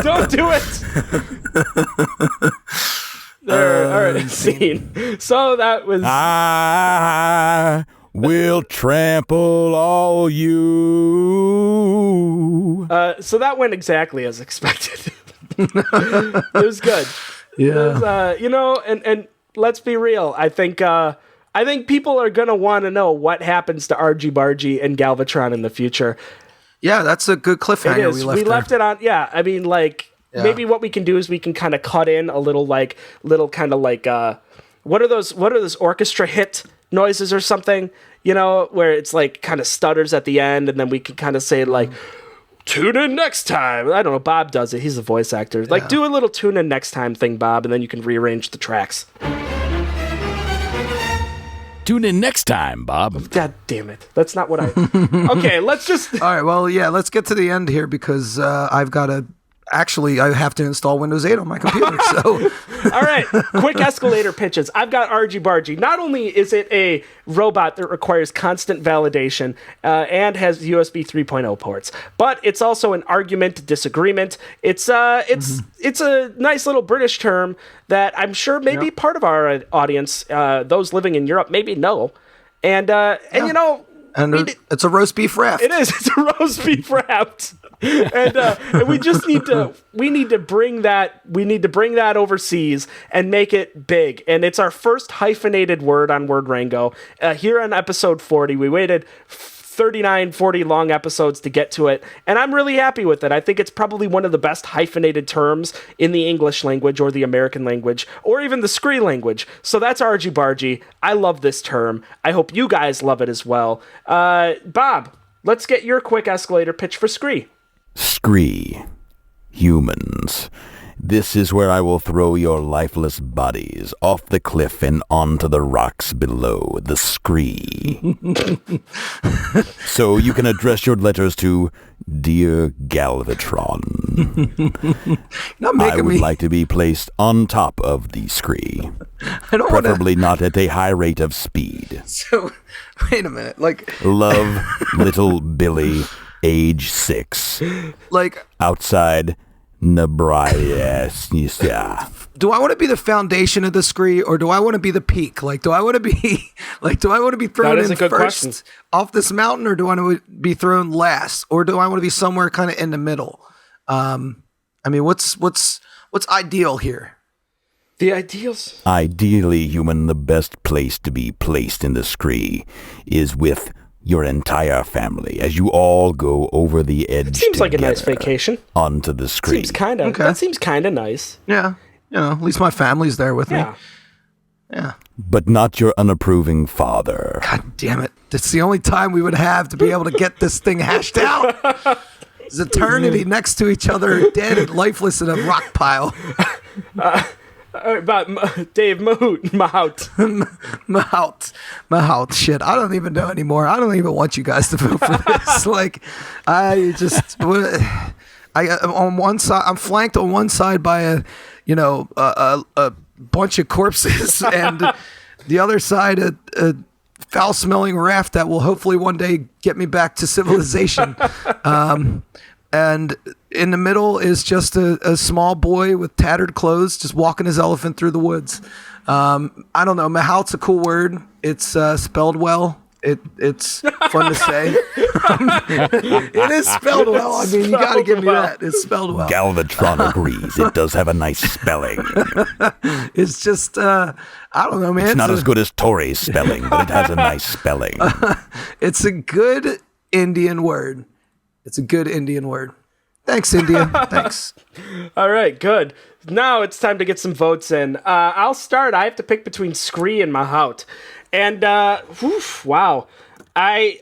Don't do it. There, all right, scene. So that was... I will trample all you. So that went exactly as expected. It was good. Yeah. It was, and let's be real. I think people are going to want to know what happens to Argy Bargy and Galvatron in the future. Yeah, that's a good cliffhanger we left it on. Yeah, I mean, maybe what we can do is we can kind of cut in a little kind of like what are those orchestra hit noises or something, where it's like kind of stutters at the end, and then we can kind of say like, tune in next time. I don't know, Bob does it, he's a voice actor. Like, do a little tune in next time thing, Bob, and then you can rearrange the tracks. Tune in next time, Bob. God damn it. That's not what I... Okay, let's just... All right, well, yeah, let's get to the end here because I've got to... Actually, I have to install Windows 8 on my computer, so... All right, quick escalator pitches. I've got Argy Bargy. Not only is it a robot that requires constant validation and has USB 3.0 ports, but it's also an argument disagreement. It's a nice little British term that I'm sure maybe part of our audience, those living in Europe, maybe know. And it's a roast beef wrapped. It is. It's a roast beef wrapped. And we just need to bring that overseas and make it big. And it's our first hyphenated word on Word Rango. Here on episode 40, we waited 39, 40 long episodes to get to it, and I'm really happy with it. I think it's probably one of the best hyphenated terms in the English language or the American language or even the Scree language. So that's Argy Bargy. I love this term. I hope you guys love it as well. Bob, let's get your quick escalator pitch for Scree. Scree. Humans. This is where I will throw your lifeless bodies off the cliff and onto the rocks below, the Scree. So you can address your letters to Dear Galvatron. I would like to be placed on top of the Scree. Preferably not at a high rate of speed. So, wait a minute. Love, little Billy, age 6. Outside... Nebraska. Do I want to be the foundation of the Scree, or do I want to be the peak? Do I want to be thrown in first question. Off this mountain, or do I want to be thrown last, or do I want to be somewhere kind of in the middle? What's ideal here? The ideals. Ideally, human, the best place to be placed in the Scree is with your entire family as you all go over the edge. It seems like a nice vacation. Onto the Scree. That seems kind of nice. Yeah. At least my family's there with me. Yeah. But not your unapproving father. God damn it. That's the only time we would have to be able to get this thing hashed out. It's eternity next to each other, dead and lifeless in a rock pile. About Dave Mahout. Mahout. Shit, I don't even know anymore. I don't even want you guys to vote for this. On one side, I'm flanked on one side by a bunch of corpses, and the other side a foul-smelling raft that will hopefully one day get me back to civilization. And in the middle is just a small boy with tattered clothes just walking his elephant through the woods. I don't know. Mahout's a cool word. It's spelled well. It's fun to say. It is spelled well. I mean, you got to give me that. It's spelled well. Galvatron agrees. It does have a nice spelling. It's just, I don't know, man. It's not as good as Tory's spelling, but it has a nice spelling. It's a good Indian word. Thanks, India. Thanks. All right, good. Now it's time to get some votes in. I'll start. I have to pick between Scree and Mahout. And, wow. I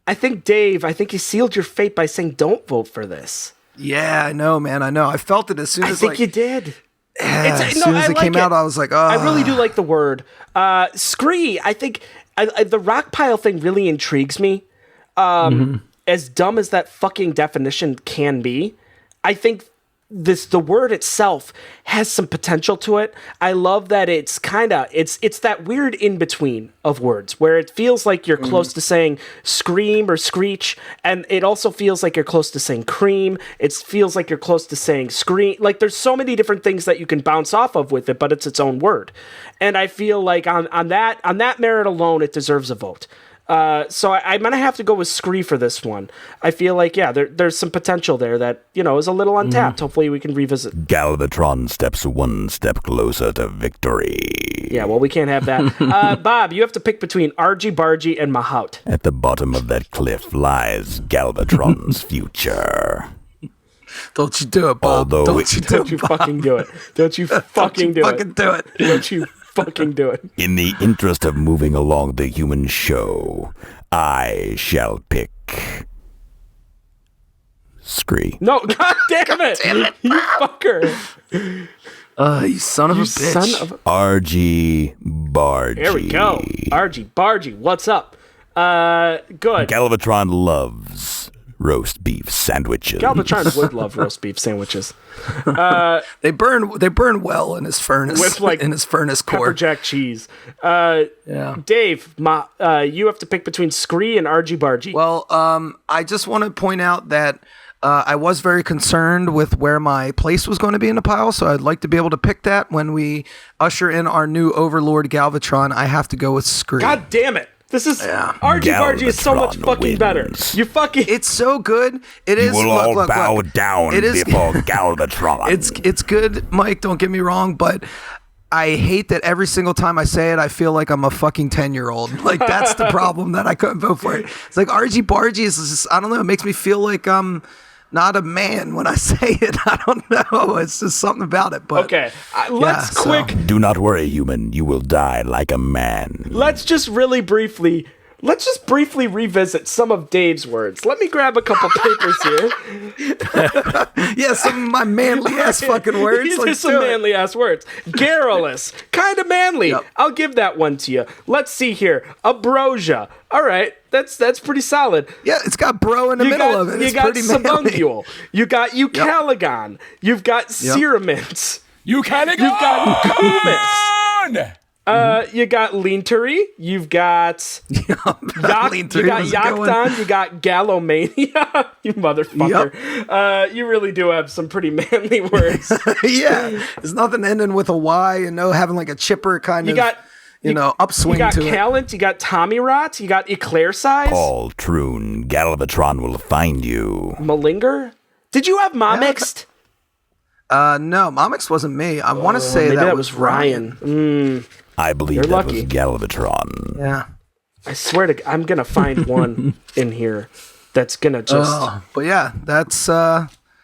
think, Dave, you sealed your fate by saying don't vote for this. Yeah, I know, man. I know. I felt it as soon as, I think you did. As soon as it came out, I was like, oh. I really do like the word. Scree, I think the rock pile thing really intrigues me. As dumb as that fucking definition can be, I think the word itself has some potential to it. I love that it's that weird in between of words where it feels like you're close to saying scream or screech, and it also feels like you're close to saying cream. It feels like you're close to saying scream. Like there's so many different things that you can bounce off of with it, but it's its own word. And I feel like on that merit alone, it deserves a vote. So I'm going to have to go with Scree for this one. I feel like, there's some potential there that, is a little untapped. Hopefully we can revisit. Galvatron steps one step closer to victory. Yeah, well, we can't have that. Bob, you have to pick between Argy Bargy and Mahout. At the bottom of that cliff lies Galvatron's future. Don't you do it, Bob. Although Don't you do Don't you it, Bob. fucking do it. Don't you fucking do Fucking it. do it. Don't you fucking do it. in the interest of moving along the human show, I shall pick Scree. No, god damn it. You fucker. You son of a bitch. Son of a... RG Bargy. Here we go. Argy Bargy, what's up? Good. Galvatron loves roast beef sandwiches. Galvatron would love roast beef sandwiches. They burn well in his furnace. With, like, in his furnace Pepper core. jack cheese. Yeah. Dave, you have to pick between Scree and Argy Bargy. Well, I just want to point out that I was very concerned with where my place was going to be in the pile, so I'd like to be able to pick that when we usher in our new Overlord Galvatron. I have to go with Scree. God damn it. This is Argy Bargy is so much Galvatron fucking better. wins. You fucking It's so good. It is. You will all look, bow look. down It is- before Galvatron. It's good, Mike. Don't get me wrong, but I hate that every single time I say it, I feel like I'm a fucking 10-year-old. Like, that's the problem that I couldn't vote for it. It's like Argy Bargy is just, I don't know, it makes me feel like I'm not a man when I say it. I don't know. It's just something about it. But okay. Let's Do not worry, human. You will die like a man. Let's just briefly revisit some of Dave's words. Let me grab a couple papers here. yeah, some of my manly ass fucking words. These Like, are some do it. manly ass words. Garrulous, kind of manly. Yep. I'll give that one to you. Let's see here. Ambrosia. All right, that's pretty solid. Yeah, it's got bro in the middle of it. It's You got pretty manly. Sabungule. You got Eucaligon. You've got Ceramint. You can You've got Kumis. You got Leanteri, you've got you got Yakton, you got Gallomania, you motherfucker. You really do have some pretty manly words. Yeah, there's nothing ending with a Y and no having like a chipper kind of upswing You got to it. Callant, you got Tommy Rot, you got Eclaircise, Paul Troon, Galvatron will find you. Malinger. Did you have Momixed? No, Momix wasn't me. I want to say Maybe that was Ryan. I believe You're that lucky. was Galvatron. Yeah. I swear to I'm gonna find one in here that's gonna just But yeah, that's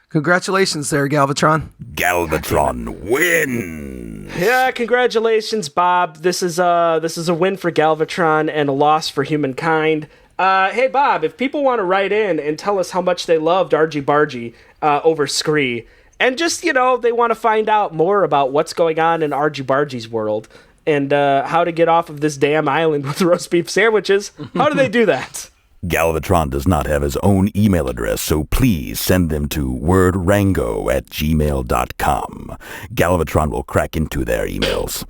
congratulations there, Galvatron. Galvatron wins. Yeah, congratulations, Bob. This is a win for Galvatron and a loss for humankind. Hey, Bob, if people want to write in and tell us how much they loved Argy Bargy over Scree, and just, they want to find out more about what's going on in Argy Bargy's world and how to get off of this damn island with roast beef sandwiches, how do they do that? Galvatron does not have his own email address, so please send them to wordrango@gmail.com. Galvatron will crack into their emails.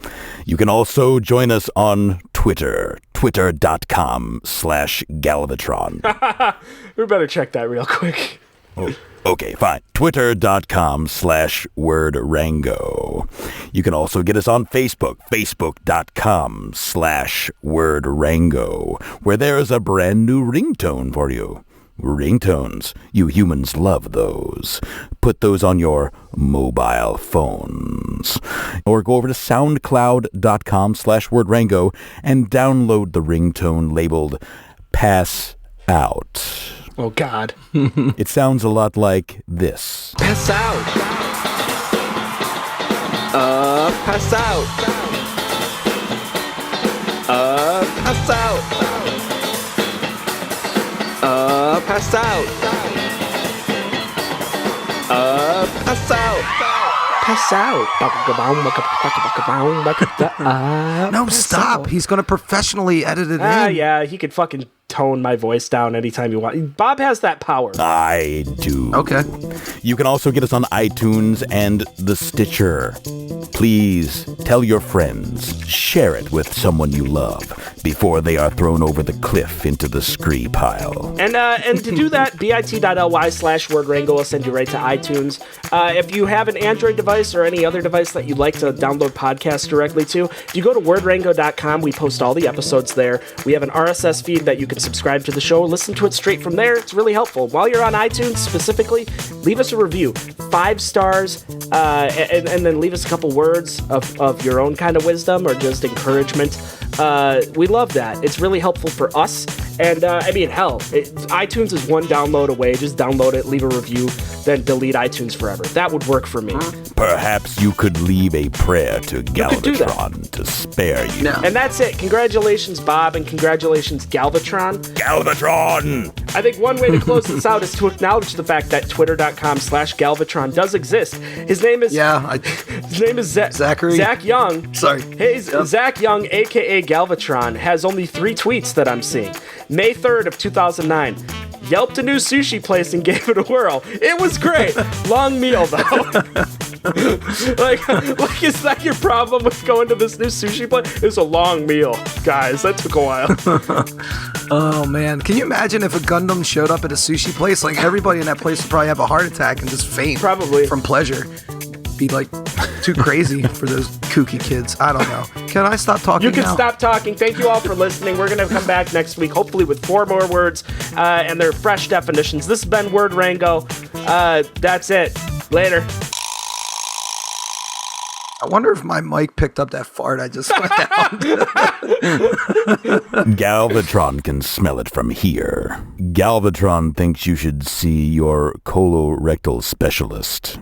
You can also join us on Twitter, twitter.com/Galvatron. We better check that real quick. Oh, okay, fine. Twitter.com/WordRango. You can also get us on Facebook, Facebook.com/WordRango, where there is a brand new ringtone for you. Ringtones. You humans love those. Put those on your mobile phones. Or go over to SoundCloud.com/WordRango and download the ringtone labeled Pass Out. Oh, God. It sounds a lot like this. Pass out. Pass out. Pass out. Pass out. Pass out. Pass out. No, stop. He's going to professionally edit it in. Yeah, he could fucking tone my voice down anytime you want. Bob has that power. I do. Okay. You can also get us on iTunes and the Stitcher. Please tell your friends, share it with someone you love before they are thrown over the cliff into the scree pile. And to do that, bit.ly/wordrango will send you right to iTunes. If you have an Android device or any other device that you'd like to download podcasts directly to, if you go to wordrango.com, we post all the episodes there. We have an RSS feed that you can subscribe to the show, listen to it straight from there. It's really helpful. While you're on iTunes specifically, leave us a review. 5 stars, and then leave us a couple words of your own kind of wisdom or just encouragement. We love that. It's really helpful for us. And, iTunes is one download away. Just download it, leave a review. then delete iTunes forever. That would work for me. Perhaps you could leave a prayer to could do that. Galvatron to spare you. No. And that's it. Congratulations, Bob, and congratulations, Galvatron. Galvatron! I think one way to close this out is to acknowledge the fact that twitter.com/Galvatron does exist. His name is his name is Zachary. Zach Young. Sorry. Hey, Zach Young, aka Galvatron, has only 3 tweets that I'm seeing. May 3rd of 2009. Yelped a new sushi place and gave it a whirl. It was great. Long meal though. like, is that your problem with going to this new sushi place? It's a long meal, guys. That took a while. Oh man, can you imagine if a Gundam showed up at a sushi place? Like everybody in that place would probably have a heart attack and just faint. Probably from pleasure. Be like too crazy for those kooky kids. I don't know. Can I stop talking? You can now? stop talking. Thank you all for listening. We're gonna come back next week, hopefully with 4 more words and their fresh definitions. This has been Word Rango. That's it. Later. I wonder if my mic picked up that fart I just let out. Galvatron can smell it from here. Galvatron thinks you should see your colorectal specialist.